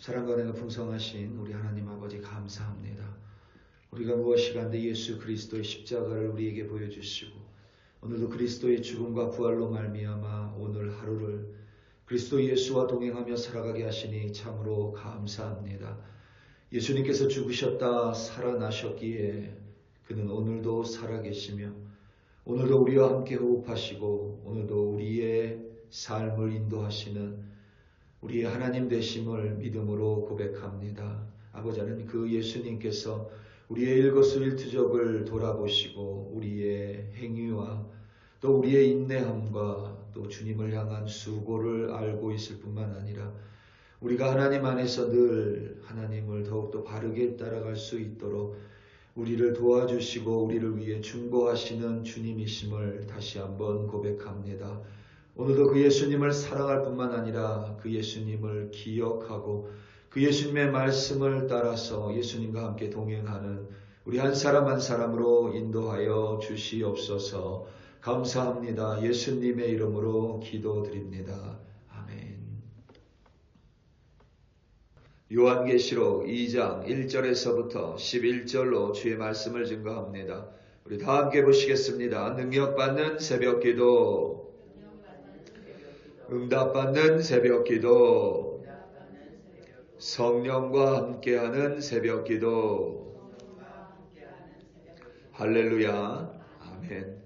사랑과 은혜가 풍성하신 우리 하나님 아버지 감사합니다. 우리가 무엇이간데 예수 그리스도의 십자가를 우리에게 보여주시고 오늘도 그리스도의 죽음과 부활로 말미암아 오늘 하루를 그리스도 예수와 동행하며 살아가게 하시니 참으로 감사합니다. 예수님께서 죽으셨다 살아나셨기에 그는 오늘도 살아계시며 오늘도 우리와 함께 호흡하시고 오늘도 우리의 삶을 인도하시는 우리의 하나님 되심을 믿음으로 고백합니다. 아버지 하나님, 그 예수님께서 우리의 일거수일투족을 돌아보시고 우리의 행위와 또 우리의 인내함과 또 주님을 향한 수고를 알고 있을 뿐만 아니라 우리가 하나님 안에서 늘 하나님을 더욱더 바르게 따라갈 수 있도록 우리를 도와주시고 우리를 위해 중보하시는 주님이심을 다시 한번 고백합니다. 오늘도 그 예수님을 사랑할 뿐만 아니라 그 예수님을 기억하고 그 예수님의 말씀을 따라서 예수님과 함께 동행하는 우리 한 사람 한 사람으로 인도하여 주시옵소서. 감사합니다. 예수님의 이름으로 기도드립니다. 아멘. 요한계시록 2장 1절에서부터 11절로 주의 말씀을 증거합니다. 우리 다 함께 보시겠습니다. 능력받는 새벽기도, 응답받는 새벽기도, 성령과 함께하는 새벽기도. 할렐루야. 아멘.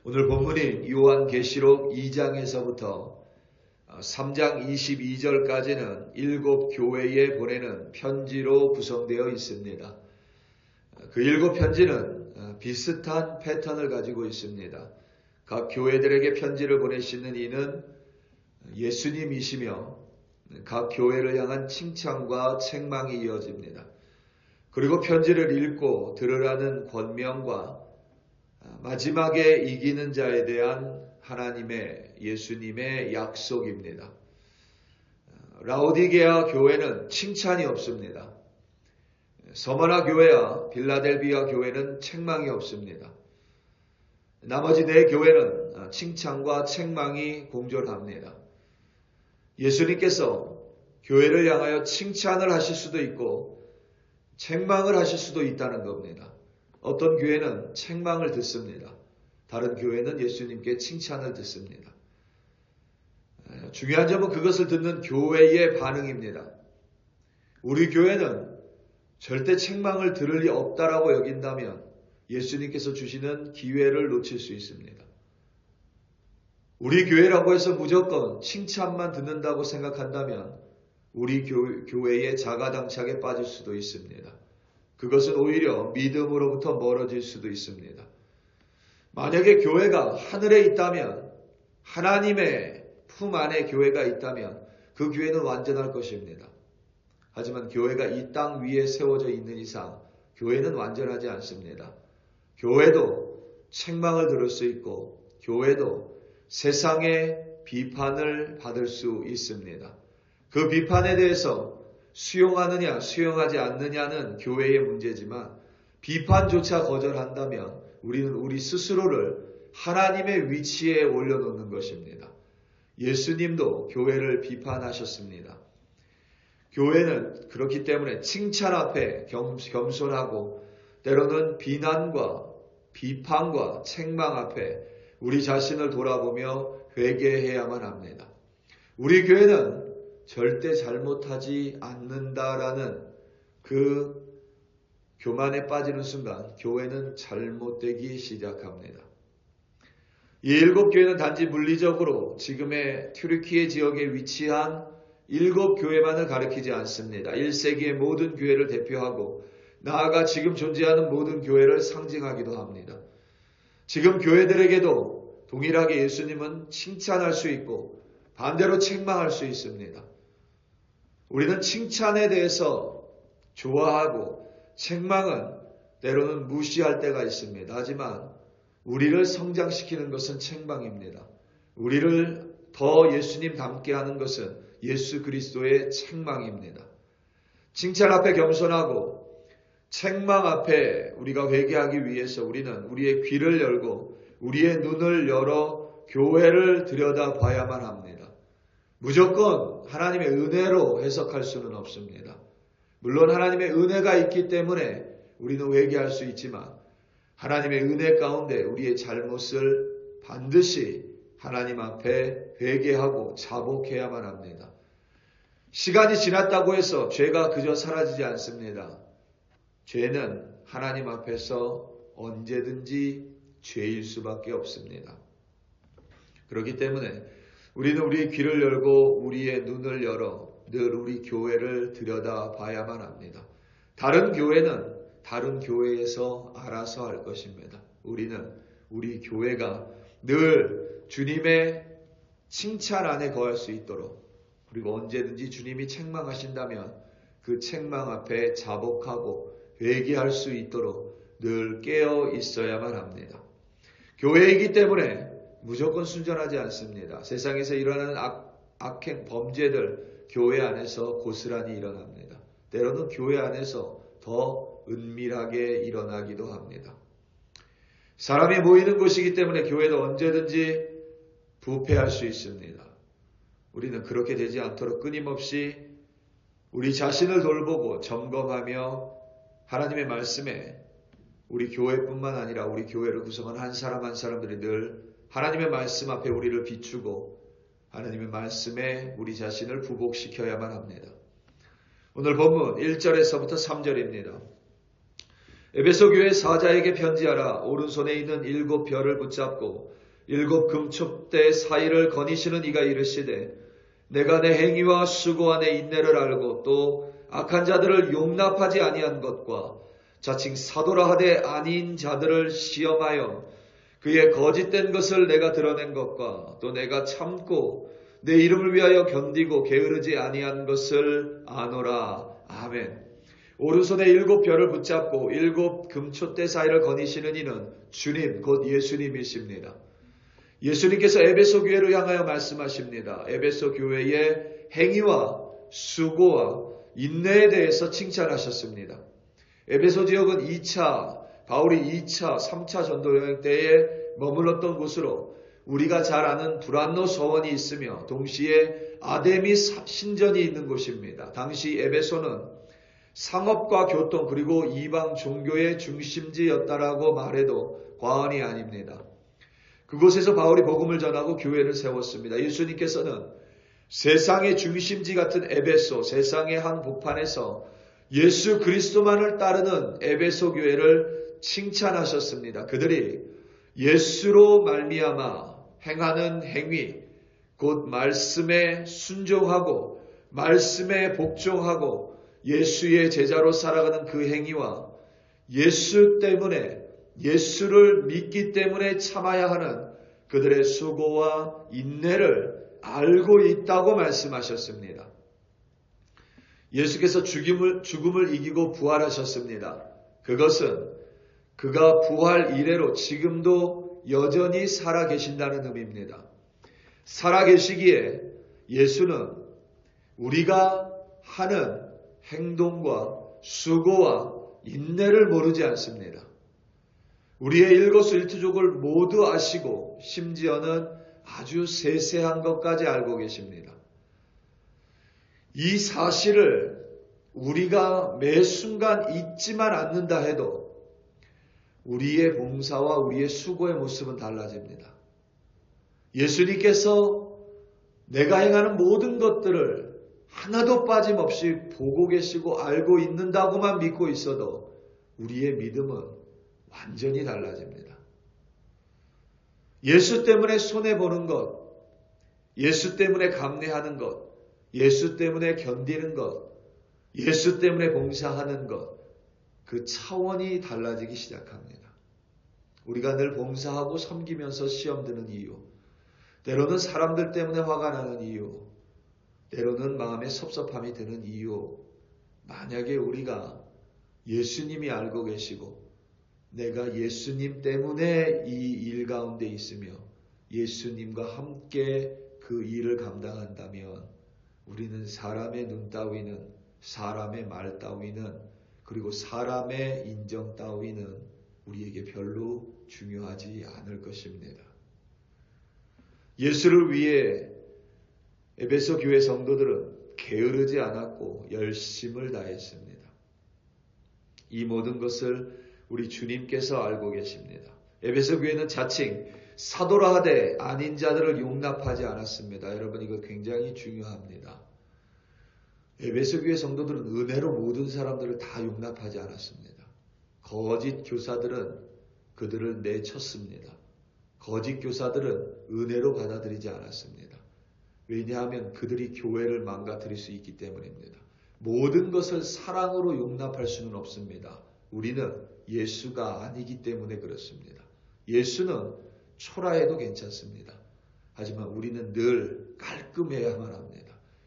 오늘 본문인 요한계시록 2장에서부터 3장 22절까지는 7교회에 보내는 편지로 구성되어 있습니다. 그 7편지는 비슷한 패턴을 가지고 있습니다. 각 교회들에게 편지를 보내시는 이는 예수님이시며 각 교회를 향한 칭찬과 책망이 이어집니다. 그리고 편지를 읽고 들으라는 권명과 마지막에 이기는 자에 대한 하나님의 예수님의 약속입니다. 라오디게아 교회는 칭찬이 없습니다. 서머나 교회와 빌라델비아 교회는 책망이 없습니다. 나머지 4교회는 칭찬과 책망이 공존합니다. 예수님께서 교회를 향하여 칭찬을 하실 수도 있고 책망을 하실 수도 있다는 겁니다. 어떤 교회는 책망을 듣습니다. 다른 교회는 예수님께 칭찬을 듣습니다. 중요한 점은 그것을 듣는 교회의 반응입니다. 우리 교회는 절대 책망을 들을 리 없다라고 여긴다면 예수님께서 주시는 기회를 놓칠 수 있습니다. 우리 교회라고 해서 무조건 칭찬만 듣는다고 생각한다면 우리 교회의 자가당착에 빠질 수도 있습니다. 그것은 오히려 믿음으로부터 멀어질 수도 있습니다. 만약에 교회가 하늘에 있다면, 하나님의 품 안에 교회가 있다면 그 교회는 완전할 것입니다. 하지만 교회가 이 땅 위에 세워져 있는 이상 교회는 완전하지 않습니다. 교회도 책망을 들을 수 있고 교회도 세상의 비판을 받을 수 있습니다. 그 비판에 대해서 수용하느냐 수용하지 않느냐는 교회의 문제지만 비판조차 거절한다면 우리는 우리 스스로를 하나님의 위치에 올려놓는 것입니다. 예수님도 교회를 비판하셨습니다. 교회는 그렇기 때문에 칭찬 앞에 겸손하고 때로는 비난과 비판과 책망 앞에 우리 자신을 돌아보며 회개해야만 합니다. 우리 교회는 절대 잘못하지 않는다라는 그 교만에 빠지는 순간 교회는 잘못되기 시작합니다. 이 7교회는 단지 물리적으로 지금의 튀르키예 지역에 위치한 7교회만을 가리키지 않습니다. 1세기의 모든 교회를 대표하고 나아가 지금 존재하는 모든 교회를 상징하기도 합니다. 지금 교회들에게도 동일하게 예수님은 칭찬할 수 있고 반대로 책망할 수 있습니다. 우리는 칭찬에 대해서 좋아하고 책망은 때로는 무시할 때가 있습니다. 하지만 우리를 성장시키는 것은 책망입니다. 우리를 더 예수님 닮게 하는 것은 예수 그리스도의 책망입니다. 칭찬 앞에 겸손하고 책망 앞에 우리가 회개하기 위해서 우리는 우리의 귀를 열고 우리의 눈을 열어 교회를 들여다봐야만 합니다. 무조건 하나님의 은혜로 해석할 수는 없습니다. 물론 하나님의 은혜가 있기 때문에 우리는 회개할 수 있지만 하나님의 은혜 가운데 우리의 잘못을 반드시 하나님 앞에 회개하고 자복해야만 합니다. 시간이 지났다고 해서 죄가 그저 사라지지 않습니다. 죄는 하나님 앞에서 언제든지 죄일 수밖에 없습니다. 그렇기 때문에 우리는 우리의 귀를 열고 우리의 눈을 열어 늘 우리 교회를 들여다봐야만 합니다. 다른 교회는 다른 교회에서 알아서 할 것입니다. 우리는 우리 교회가 늘 주님의 칭찬 안에 거할 수 있도록, 그리고 언제든지 주님이 책망하신다면 그 책망 앞에 자복하고 회개할 수 있도록 늘 깨어 있어야만 합니다. 교회이기 때문에 무조건 순전하지 않습니다. 세상에서 일어나는 악행, 범죄들 교회 안에서 고스란히 일어납니다. 때로는 교회 안에서 더 은밀하게 일어나기도 합니다. 사람이 모이는 곳이기 때문에 교회도 언제든지 부패할 수 있습니다. 우리는 그렇게 되지 않도록 끊임없이 우리 자신을 돌보고 점검하며 하나님의 말씀에 우리 교회뿐만 아니라 우리 교회를 구성한 한 사람 한 사람들이 늘 하나님의 말씀 앞에 우리를 비추고 하나님의 말씀에 우리 자신을 부복시켜야만 합니다. 오늘 본문 1절에서부터 3절입니다. 에베소 교회 사자에게 편지하라. 오른손에 있는 7 별을 붙잡고 7 금촛대 사이를 거니시는 이가 이르시되 내가 내 행위와 수고와 내 인내를 알고 또 악한 자들을 용납하지 아니한 것과 자칭 사도라 하되 아닌 자들을 시험하여 그의 거짓된 것을 내가 드러낸 것과 또 내가 참고 내 이름을 위하여 견디고 게으르지 아니한 것을 아노라. 아멘. 오른손에 7 별을 붙잡고 7 금촛대 사이를 거니시는 이는 주님 곧 예수님이십니다. 예수님께서 에베소 교회를 향하여 말씀하십니다. 에베소 교회의 행위와 수고와 인내에 대해서 칭찬하셨습니다. 에베소 지역은 바울이 2차, 3차 전도 여행 때에 머물렀던 곳으로 우리가 잘 아는 브란노 서원이 있으며 동시에 아데미 신전이 있는 곳입니다. 당시 에베소는 상업과 교통 그리고 이방 종교의 중심지였다라고 말해도 과언이 아닙니다. 그곳에서 바울이 복음을 전하고 교회를 세웠습니다. 예수님께서는 세상의 중심지 같은 에베소, 세상의 한복판에서 예수 그리스도만을 따르는 에베소 교회를 칭찬하셨습니다. 그들이 예수로 말미암아 행하는 행위, 곧 말씀에 순종하고 말씀에 복종하고 예수의 제자로 살아가는 그 행위와 예수 때문에 예수를 믿기 때문에 참아야 하는 그들의 수고와 인내를 알고 있다고 말씀하셨습니다. 예수께서 죽음을 이기고 부활하셨습니다. 그것은 그가 부활 이래로 지금도 여전히 살아계신다는 의미입니다. 살아계시기에 예수는 우리가 하는 행동과 수고와 인내를 모르지 않습니다. 우리의 일거수일투족을 모두 아시고 심지어는 아주 세세한 것까지 알고 계십니다. 이 사실을 우리가 매 순간 잊지만 않는다 해도 우리의 봉사와 우리의 수고의 모습은 달라집니다. 예수님께서 내가 행하는 모든 것들을 하나도 빠짐없이 보고 계시고 알고 있는다고만 믿고 있어도 우리의 믿음은 완전히 달라집니다. 예수 때문에 손해보는 것, 예수 때문에 감내하는 것, 예수 때문에 견디는 것, 예수 때문에 봉사하는 것, 그 차원이 달라지기 시작합니다. 우리가 늘 봉사하고 섬기면서 시험 드는 이유, 때로는 사람들 때문에 화가 나는 이유, 때로는 마음에 섭섭함이 드는 이유, 만약에 우리가 예수님이 알고 계시고 내가 예수님 때문에 이 일 가운데 있으며 예수님과 함께 그 일을 감당한다면 우리는 사람의 눈 따위는, 사람의 말 따위는 그리고 사람의 인정 따위는 우리에게 별로 중요하지 않을 것입니다. 예수를 위해 에베소 교회 성도들은 게으르지 않았고 열심을 다했습니다. 이 모든 것을 우리 주님께서 알고 계십니다. 에베소 교회는 자칭 사도라 하되 아닌 자들을 용납하지 않았습니다. 여러분, 이거 굉장히 중요합니다. 에베소 교회 성도들은 은혜로 모든 사람들을 다 용납하지 않았습니다. 거짓 교사들은 그들을 내쳤습니다. 거짓 교사들은 은혜로 받아들이지 않았습니다. 왜냐하면 그들이 교회를 망가뜨릴 수 있기 때문입니다. 모든 것을 사랑으로 용납할 수는 없습니다. 우리는 예수가 아니기 때문에 그렇습니다. 예수는 초라해도 괜찮습니다. 하지만 우리는 늘 깔끔해야만 합니다.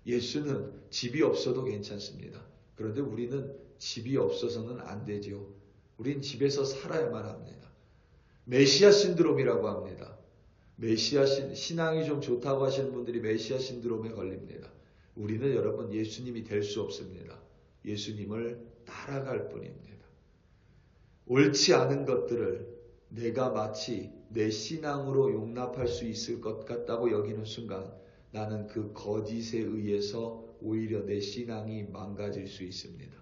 예수는 집이 없어도 괜찮습니다. 그런데 우리는 집이 없어서는 안 되죠. 우린 집에서 살아야만 합니다. 메시아 신드롬이라고 합니다. 메시아 신앙이 좀 좋다고 하시는 분들이 메시아 신드롬에 걸립니다. 우리는 여러분 예수님이 될 수 없습니다. 예수님을 따라갈 뿐입니다. 옳지 않은 것들을 내가 마치 내 신앙으로 용납할 수 있을 것 같다고 여기는 순간 나는 그 거짓에 의해서 오히려 내 신앙이 망가질 수 있습니다.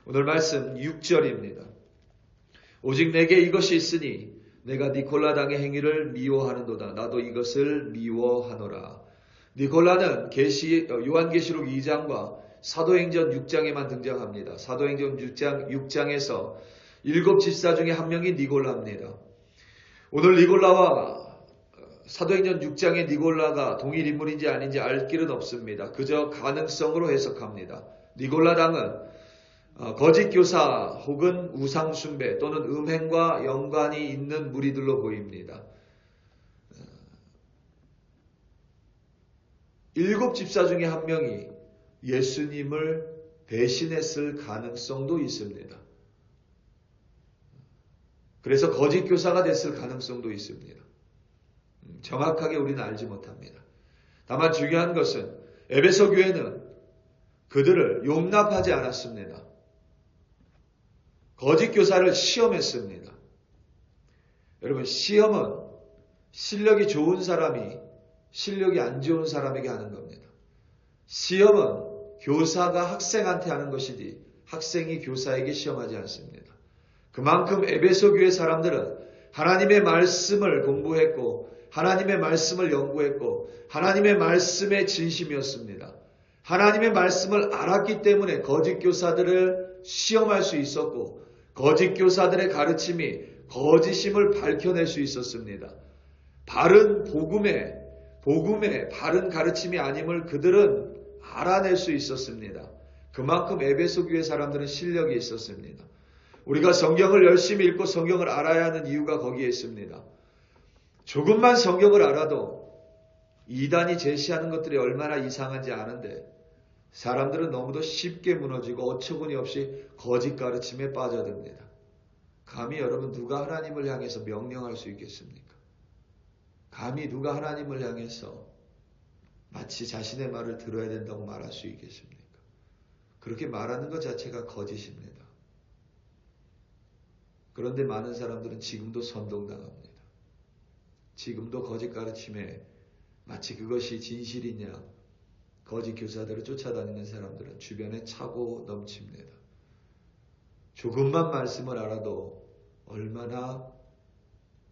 오늘 말씀 6절입니다. 오직 내게 이것이 있으니 내가 니콜라당의 행위를 미워하는도다. 나도 이것을 미워하노라. 니콜라는 요한계시록 2장과 사도행전 6장에만 등장합니다. 사도행전 6장에서 7 집사 중에 한 명이 니콜라입니다. 오늘 니콜라와 사도행전 6장의 니콜라가 동일 인물인지 아닌지 알 길은 없습니다. 그저 가능성으로 해석합니다. 니콜라당은 거짓 교사 혹은 우상 숭배 또는 음행과 연관이 있는 무리들로 보입니다. 7 집사 중에 한 명이 예수님을 배신했을 가능성도 있습니다. 그래서 거짓 교사가 됐을 가능성도 있습니다. 정확하게 우리는 알지 못합니다. 다만 중요한 것은 에베소 교회는 그들을 용납하지 않았습니다. 거짓 교사를 시험했습니다. 여러분, 시험은 실력이 좋은 사람이 실력이 안 좋은 사람에게 하는 겁니다. 시험은 교사가 학생한테 하는 것이지 학생이 교사에게 시험하지 않습니다. 그만큼 에베소 교회 사람들은 하나님의 말씀을 공부했고 하나님의 말씀을 연구했고 하나님의 말씀에 진심이었습니다. 하나님의 말씀을 알았기 때문에 거짓 교사들을 시험할 수 있었고 거짓 교사들의 가르침이 거짓임을 밝혀낼 수 있었습니다. 바른 복음의 바른 가르침이 아님을 그들은 알아낼 수 있었습니다. 그만큼 에베소 교회 사람들은 실력이 있었습니다. 우리가 성경을 열심히 읽고 성경을 알아야 하는 이유가 거기에 있습니다. 조금만 성경을 알아도 이단이 제시하는 것들이 얼마나 이상한지 아는데 사람들은 너무도 쉽게 무너지고 어처구니 없이 거짓 가르침에 빠져듭니다. 감히 여러분 누가 하나님을 향해서 명령할 수 있겠습니까? 감히 누가 하나님을 향해서 마치 자신의 말을 들어야 된다고 말할 수 있겠습니까? 그렇게 말하는 것 자체가 거짓입니다. 그런데 많은 사람들은 지금도 선동당합니다. 지금도 거짓 가르침에 마치 그것이 진실이냐 거짓 교사들을 쫓아다니는 사람들은 주변에 차고 넘칩니다. 조금만 말씀을 알아도 얼마나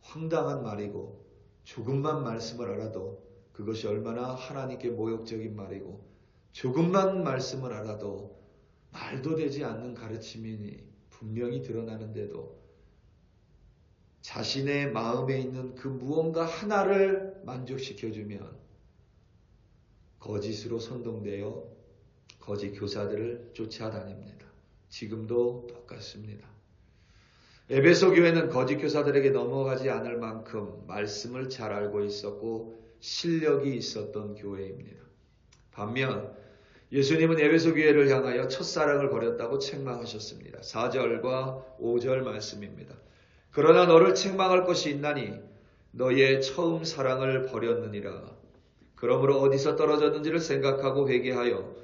황당한 말이고 조금만 말씀을 알아도 그것이 얼마나 하나님께 모욕적인 말이고 조금만 말씀을 알아도 말도 되지 않는 가르침이 분명히 드러나는데도 자신의 마음에 있는 그 무언가 하나를 만족시켜주면 거짓으로 선동되어 거짓 교사들을 쫓아다닙니다. 지금도 똑같습니다. 에베소 교회는 거짓 교사들에게 넘어가지 않을 만큼 말씀을 잘 알고 있었고 실력이 있었던 교회입니다. 반면 예수님은 에베소 교회를 향하여 첫사랑을 버렸다고 책망하셨습니다. 4절과 5절 말씀입니다. 그러나 너를 책망할 것이 있나니 너의 처음 사랑을 버렸느니라. 그러므로 어디서 떨어졌는지를 생각하고 회개하여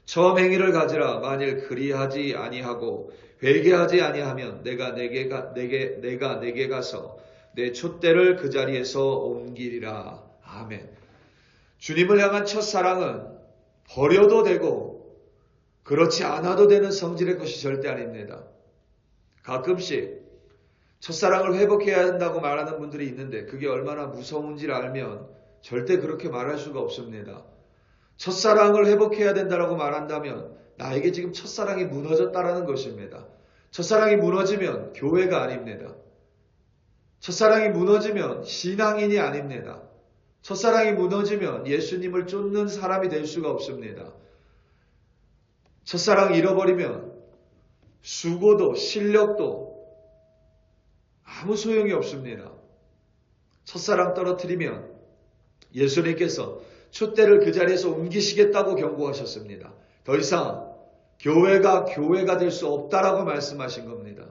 처음 행위를 가지라. 만일 그리하지 아니하고 회개하지 아니하면 내가 내게 가서 내 촛대를 그 자리에서 옮기리라. 아멘. 주님을 향한 첫사랑은 버려도 되고 그렇지 않아도 되는 성질의 것이 절대 아닙니다. 가끔씩 첫사랑을 회복해야 한다고 말하는 분들이 있는데 그게 얼마나 무서운지를 알면 절대 그렇게 말할 수가 없습니다. 첫사랑을 회복해야 된다고 말한다면 나에게 지금 첫사랑이 무너졌다라는 것입니다. 첫사랑이 무너지면 교회가 아닙니다. 첫사랑이 무너지면 신앙인이 아닙니다. 첫사랑이 무너지면 예수님을 쫓는 사람이 될 수가 없습니다. 첫사랑 잃어버리면 수고도 실력도 아무 소용이 없습니다. 첫사랑 떨어뜨리면 예수님께서 촛대를 그 자리에서 옮기시겠다고 경고하셨습니다. 더 이상 교회가 될 수 없다라고 말씀하신 겁니다.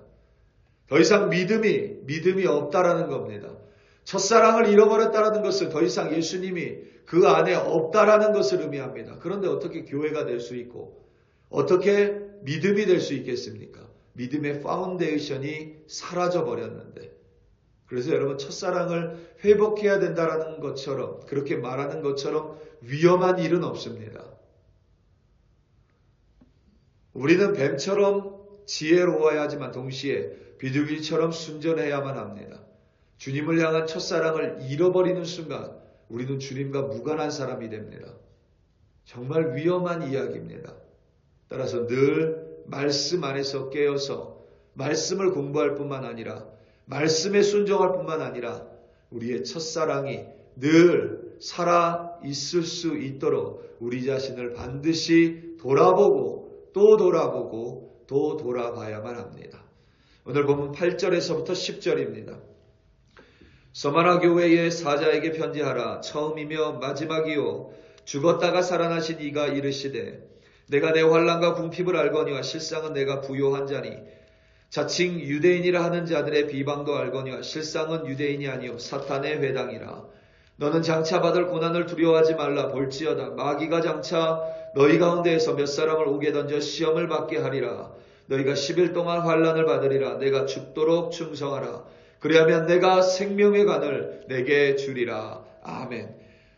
더 이상 믿음이 없다라는 겁니다. 첫사랑을 잃어버렸다라는 것은 더 이상 예수님이 그 안에 없다라는 것을 의미합니다. 그런데 어떻게 교회가 될 수 있고 어떻게 믿음이 될 수 있겠습니까? 믿음의 파운데이션이 사라져 버렸는데. 그래서 여러분 첫사랑을 회복해야 된다라는 것처럼 그렇게 말하는 것처럼 위험한 일은 없습니다. 우리는 뱀처럼 지혜로워야 하지만 동시에 비둘기처럼 순전해야만 합니다. 주님을 향한 첫사랑을 잃어버리는 순간 우리는 주님과 무관한 사람이 됩니다. 정말 위험한 이야기입니다. 따라서 늘 말씀 안에서 깨어서 말씀을 공부할 뿐만 아니라 말씀에 순종할 뿐만 아니라 우리의 첫사랑이 늘 살아 있을 수 있도록 우리 자신을 반드시 돌아보고 또 돌아보고 또 돌아봐야만 합니다. 오늘 보면 8절에서부터 10절입니다. 서마나 교회의 사자에게 편지하라. 처음이며 마지막이요 죽었다가 살아나신 이가 이르시되 내가 내 환난과 궁핍을 알거니와 실상은 내가 부요한 자니 자칭 유대인이라 하는 자들의 비방도 알거니와 실상은 유대인이 아니요 사탄의 회당이라. 너는 장차 받을 고난을 두려워하지 말라. 볼지어다 마귀가 장차 너희 가운데에서 몇 사람을 옥에 던져 시험을 받게 하리라. 너희가 10일 동안 환난을 받으리라. 내가 죽도록 충성하라. 그리하면 내가 생명의 관을 내게 주리라. 아멘.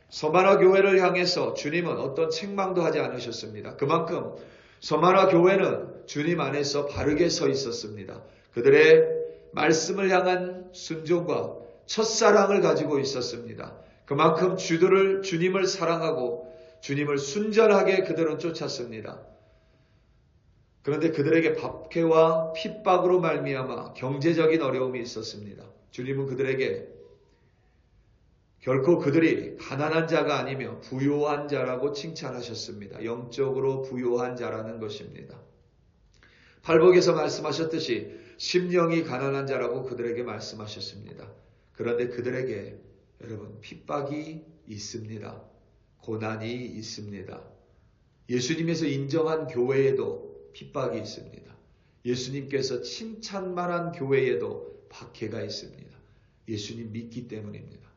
서마나 교회를 향해서 주님은 어떤 책망도 하지 않으셨습니다. 그만큼 서마나 교회는 주님 안에서 바르게 서 있었습니다. 그들의 말씀을 향한 순종과 첫사랑을 가지고 있었습니다. 그만큼 주님을 사랑하고 주님을 순전하게 그들은 쫓았습니다. 그런데 그들에게 박해와 핍박으로 말미암아 경제적인 어려움이 있었습니다. 주님은 그들에게 결코 그들이 가난한 자가 아니며 부요한 자라고 칭찬하셨습니다. 영적으로 부요한 자라는 것입니다. 팔복에서 말씀하셨듯이 심령이 가난한 자라고 그들에게 말씀하셨습니다. 그런데 그들에게 여러분 핍박이 있습니다. 고난이 있습니다. 예수님에서 인정한 교회에도 핍박이 있습니다. 예수님께서 칭찬만한 교회에도 박해가 있습니다. 예수님 믿기 때문입니다.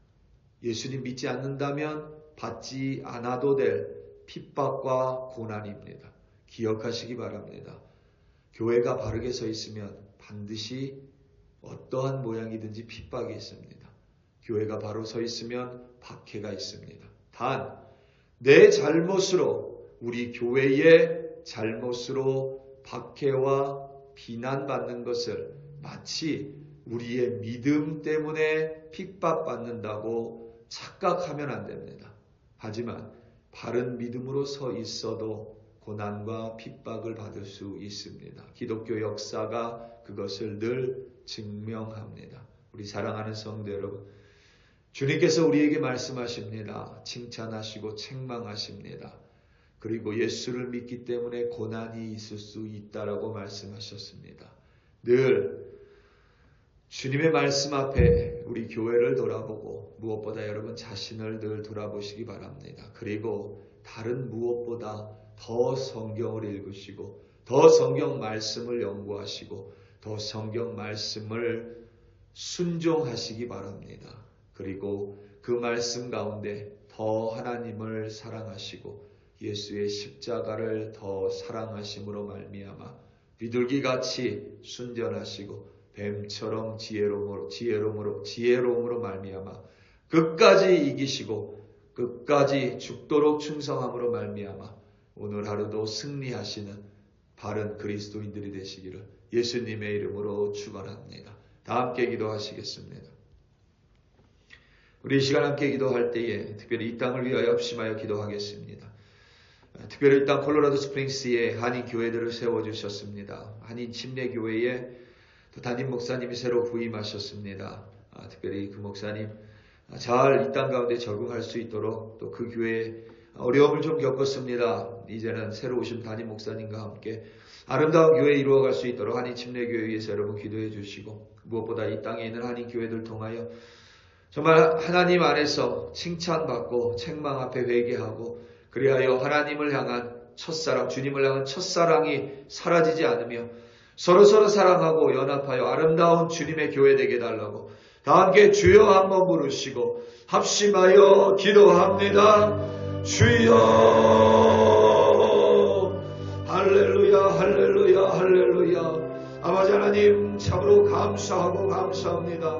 예수님 믿지 않는다면 받지 않아도 될 핍박과 고난입니다. 기억하시기 바랍니다. 교회가 바르게 서 있으면 반드시 어떠한 모양이든지 핍박이 있습니다. 교회가 바로 서 있으면 박해가 있습니다. 단 내 잘못으로 우리 교회의 잘못으로 박해와 비난받는 것을 마치 우리의 믿음 때문에 핍박받는다고 착각하면 안 됩니다. 하지만 바른 믿음으로 서 있어도 고난과 핍박을 받을 수 있습니다. 기독교 역사가 그것을 늘 증명합니다. 우리 사랑하는 성도 여러분, 주님께서 우리에게 말씀하십니다. 칭찬하시고 책망하십니다. 그리고 예수를 믿기 때문에 고난이 있을 수 있다라고 말씀하셨습니다. 늘 주님의 말씀 앞에 우리 교회를 돌아보고 무엇보다 여러분 자신을 늘 돌아보시기 바랍니다. 그리고 다른 무엇보다 더 성경을 읽으시고 더 성경 말씀을 연구하시고 더 성경 말씀을 순종하시기 바랍니다. 그리고 그 말씀 가운데 더 하나님을 사랑하시고 예수의 십자가를 더 사랑하심으로 말미암아 비둘기같이 순전하시고 뱀처럼 지혜로움으로 말미암아 끝까지 이기시고 끝까지 죽도록 충성함으로 말미암아 오늘 하루도 승리하시는 바른 그리스도인들이 되시기를 예수님의 이름으로 축원합니다. 다 함께 기도하시겠습니다. 우리 이 시간 함께 기도할 때에 특별히 이 땅을 위하여 합심하여 기도하겠습니다. 특별히 이 땅 콜로라도 스프링스에 한인 교회들을 세워주셨습니다. 한인 침례교회에 또 담임 목사님이 새로 부임하셨습니다. 특별히 그 목사님 잘 이 땅 가운데 적응할 수 있도록 또 그 교회에 어려움을 좀 겪었습니다. 이제는 새로 오신 담임 목사님과 함께 아름다운 교회 이루어갈 수 있도록 한인 침례교회에 위해서 여러분 기도해 주시고 무엇보다 이 땅에 있는 한인 교회들 통하여 정말 하나님 안에서 칭찬받고 책망 앞에 회개하고 그리하여 하나님을 향한 첫사랑, 주님을 향한 첫사랑이 사라지지 않으며 서로서로 사랑하고 연합하여 아름다운 주님의 교회 되게 달라고 다 함께 주여 한번 부르시고 합심하여 기도합니다. 주여 할렐루야 할렐루야 할렐루야. 아버지 하나님 참으로 감사하고 감사합니다.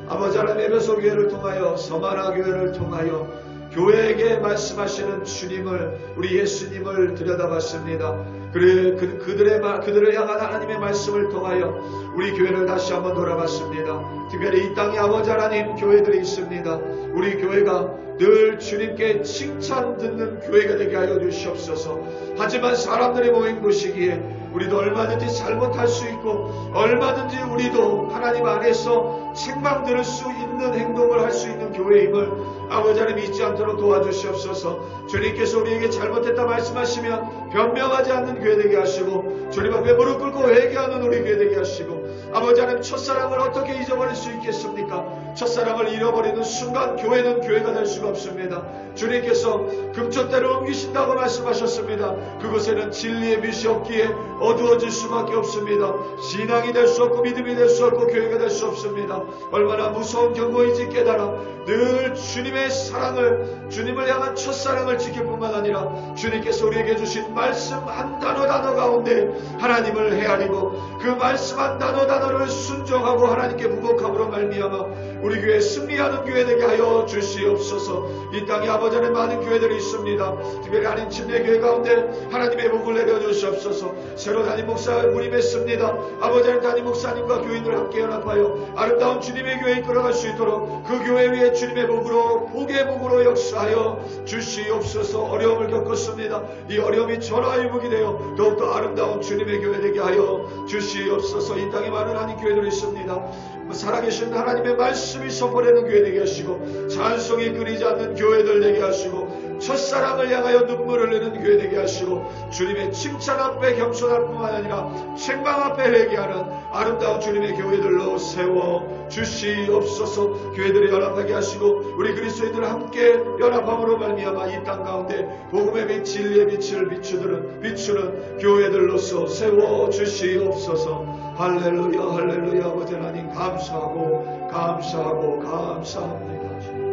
아버지 하나님 에베소 교회를 통하여 서마나 교회를 통하여 교회에게 말씀하시는 주님을 우리 예수님을 들여다봤습니다. 그들을 향한 하나님의 말씀을 통하여 우리 교회를 다시 한번 돌아봤습니다. 특별히 이 땅에 아버지 하나님 교회들이 있습니다. 우리 교회가 늘 주님께 칭찬 듣는 교회가 되게 하여 주시옵소서. 하지만 사람들이 모인 곳이기에 우리도 얼마든지 잘못할 수 있고 얼마든지 우리도 하나님 안에서 책망 들을 수 있는 행동을 할 수 있는 교회임을 아버지 하나님 잊지 않도록 도와주시옵소서. 주님께서 우리에게 잘못했다 말씀하시면 변명하지 않는 교회 되게 하시고 주님 앞에 무릎 꿇고 회개하는 우리 교회 되게 하시고 아버지 하나님 첫사랑을 어떻게 잊어버릴 수 있겠습니까? 첫사랑을 잃어버리는 순간 교회는 교회가 될 수가 없습니다. 주님께서 금쪽대를 옮기신다고 말씀하셨습니다. 그곳에는 진리의 빛이 없기에 어두워질 수밖에 없습니다. 신앙이 될 수 없고 믿음이 될 수 없고 교회가 될 수 없습니다. 얼마나 무서운 경고인지 깨달아 늘 주님의 사랑을 주님을 향한 첫사랑을 지킬 뿐만 아니라 주님께서 우리에게 주신 말씀 한 단어 가운데 하나님을 헤아리고 그 말씀 한 단어를 순종하고 하나님께 무복함으로 말미암아 우리 교회 승리하는 교회 되게 하여 주시옵소서. 이 땅에 아버지 안에 많은 교회들이 있습니다. 특별히 한인 침례교회 가운데 하나님의 복을 내려 주시옵소서. 새로 담임 목사를 부임했습니다. 아버지 안에 담임 목사님과 교인들 함께 연합하여 아름다운 주님의 교회에 끌어갈 수 있도록 그 교회 위에 주님의 복으로 복의 복으로 역사하여 주시옵소서. 어려움을 겪었습니다. 이 어려움이 전화위복이 되어 더욱더 아름다운 주님의 교회 되게 하여 주시옵소서. 이 땅에 많은 한인 교회들이 있습니다. 살아계신 하나님의 말씀이 선포되는 교회 되게 하시고 찬송이 끊이지 않는 교회들 되게 하시고 첫사랑을 향하여 눈물을 흘리는 교회 되게 하시고 주님의 칭찬 앞에 겸손할 뿐만 아니라 책망 앞에 회개하는 아름다운 주님의 교회들로 세워 주시옵소서. 교회들을 연합하게 하시고 우리 그리스도인들 함께 연합함으로 말미암아 이 땅 가운데 복음의 빛 진리의 빛을 비추는 교회들로서 세워 주시옵소서. 할렐루야 할렐루야. 아버지 하나님 감사합니다.